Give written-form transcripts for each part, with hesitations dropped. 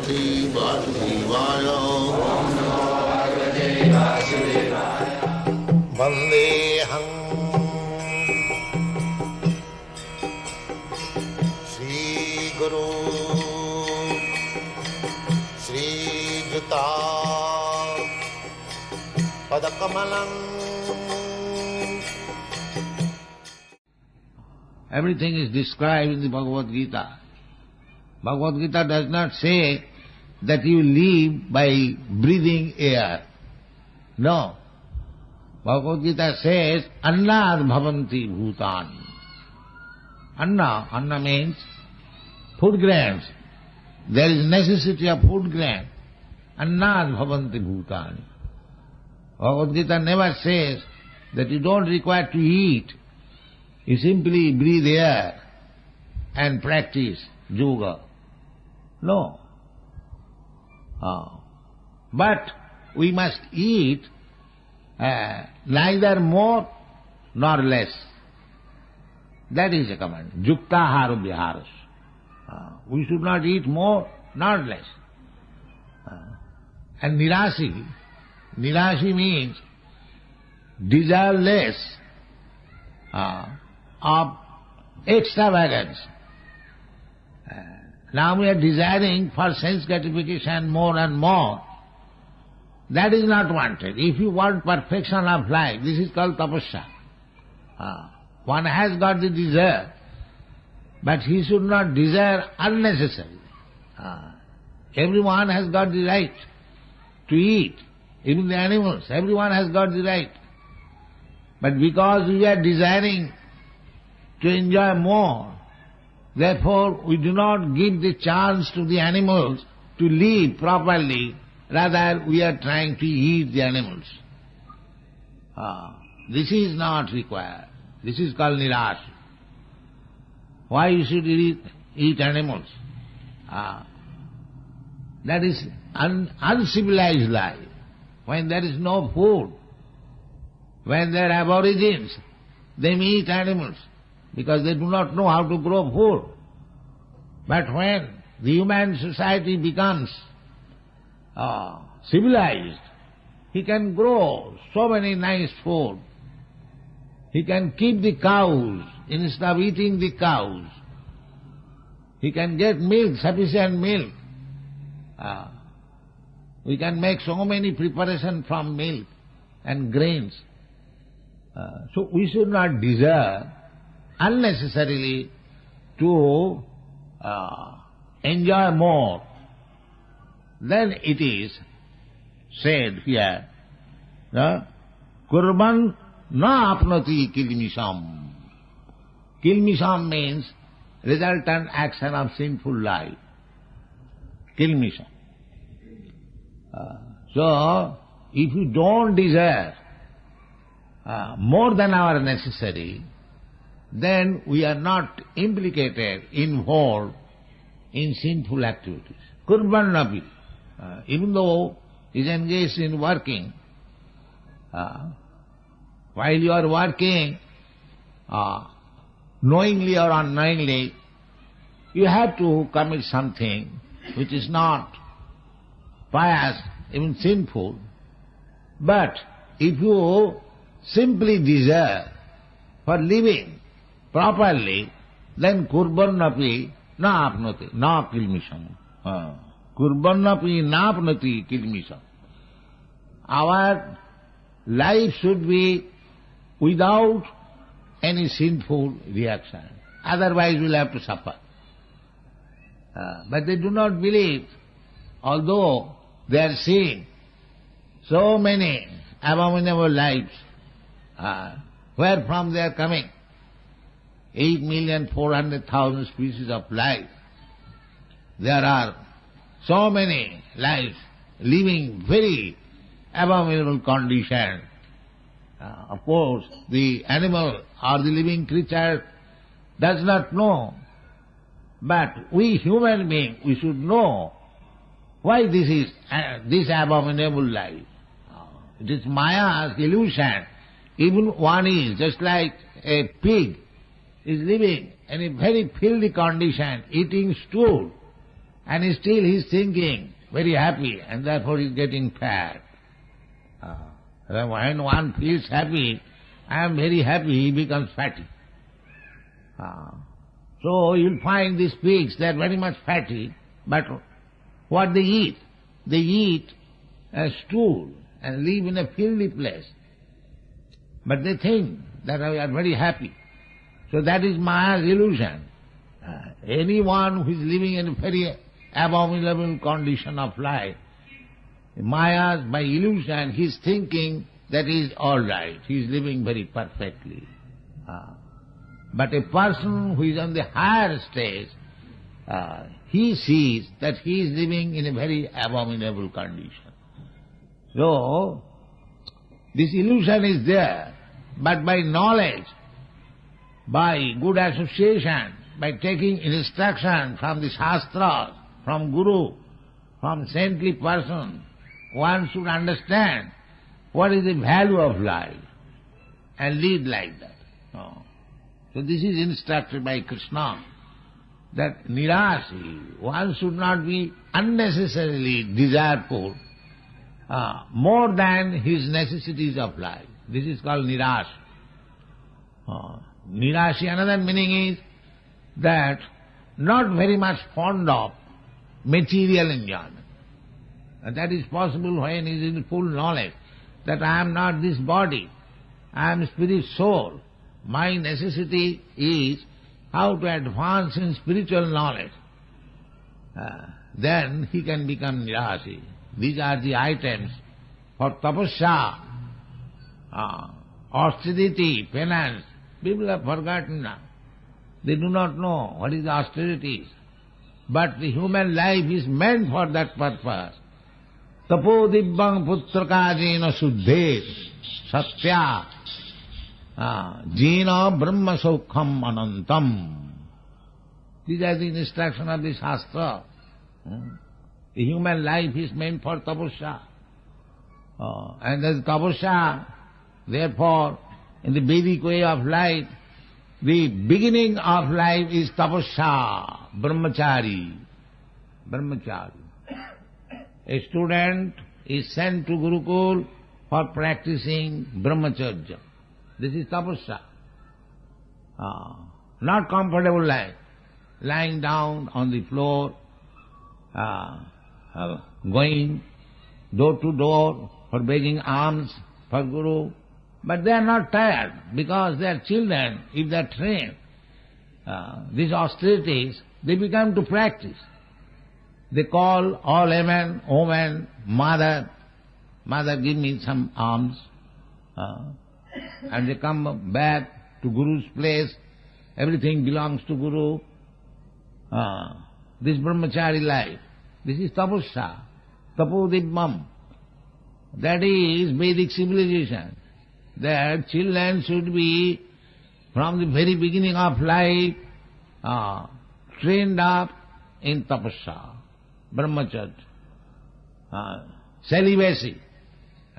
Bhagavate Vasudevaya. Vandeham Shri Guru Shri Juta Padakamalam. Everything is described in the Bhagavad Gita. Bhagavad Gita does not say that you live by breathing air. No. Bhagavad Gita says, Annad bhavanti bhutan. Anna means food grains. There is necessity of food grain. Annad bhavanti bhutani. Bhagavad Gita never says that you don't require to eat. You simply breathe air and practice yoga. No. But we must eat neither more nor less. That is a command. Yuktahara viharas. We should not eat more nor less. And nirasi means desire less of extravagance. Now we are desiring for sense gratification more and more. That is not wanted. If you want perfection of life, this is called tapasya. One has got the desire, but he should not desire unnecessarily. Everyone has got the right to eat, even the animals, everyone has got the right. But because we are desiring to enjoy more, therefore we do not give the chance to the animals to live properly, rather we are trying to eat the animals. This is not required. This is called nirasa. Why you should eat animals? That is uncivilized life. When there is no food, when they are aborigines, they eat animals because they do not know how to grow food. But when the human society becomes civilized, he can grow so many nice food. He can keep the cows instead of eating the cows. He can get milk, sufficient milk. We can make so many preparations from milk and grains. So we should not desire unnecessarily to enjoy more. Then it is said here, Kurban na apnoti kilmisham. Kilmisham means resultant action of sinful life. Kilmisham. So, if you don't desire more than our necessary, then we are not implicated, involved in sinful activities. Kurban napi, even though he is engaged in working, while you are working, knowingly or unknowingly, you have to commit something which is not pious, even sinful. But if you simply desire for living properly, then kurban napi na apnati, na kilmisham. Kurban napi na apnati kilmisham. Our life should be without any sinful reaction. Otherwise we'll have to suffer. But they do not believe, although they are seeing so many abominable lives. Where from they are coming? 8,400,000 species of life. There are so many lives living very abominable conditions. Of course, the animal or the living creature does not know. But we human beings, we should know why this is this abominable life. It is Maya's illusion. Even one is, just like a pig is living in a very filthy condition, eating stool. and still he's thinking, very happy, and therefore he's getting fat. When one feels happy, I am very happy, he becomes fatty. So you'll find these pigs, they are very much fatty, but what they eat? They eat a stool and live in a filthy place. But they think that we are very happy. So that is Maya's illusion. Anyone who is living in a very abominable condition of life, Maya's, by illusion, he is thinking that he is all right, he is living very perfectly. But a person who is on the higher stage, he sees that he is living in a very abominable condition. So, this illusion is there, but by knowledge, by good association, by taking instruction from the Shastras, from Guru, from saintly person, one should understand what is the value of life and lead like that. So this is instructed by Krishna, that nirasi, one should not be unnecessarily desireful more than his necessities of life. This is called nirasi. Nirasi, another meaning is that not very much fond of material enjoyment. And that is possible when he is in full knowledge that I am not this body, I am spirit soul. My necessity is how to advance in spiritual knowledge. Then he can become nirasi. These are the items for tapasya, austerity, penance. People have forgotten now. They do not know what is austerities. But the human life is meant for that purpose. Tapo dibbang putrakajena suddhe satya jena brahma saukham anantam. These are the instructions of the Shastra. The human life is meant for tapasya. And as tapasya, therefore, in the Vedic way of life, the beginning of life is tapasya, brahmachari. Brahmachari. A student is sent to Gurukul for practicing brahmacharya. This is tapasya. Not comfortable life, lying down on the floor, going door to door for begging alms for Guru. But they are not tired because they are children. If they are trained, these austerities, they become to practice. They call all women, mother, give me some alms. And they come back to Guru's place. Everything belongs to Guru. This brahmachari life, this is tapasya, tapodibbam. That is Vedic civilization. That children should be, from the very beginning of life, trained up in tapasya, brahmacharya, celibacy.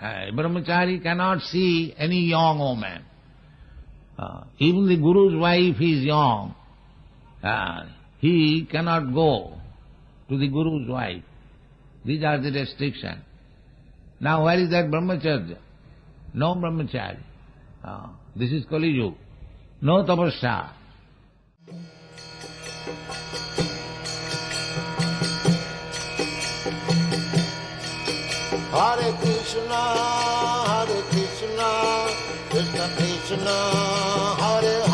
Brahmachari cannot see any young woman. Even the Guru's wife is young. He cannot go to the Guru's wife. These are the restrictions. Now where is that brahmacharya? No brahmachari. This is Kali Yuga. No tapasya. Hare Krishna, Krishna Krishna, Hare Hare.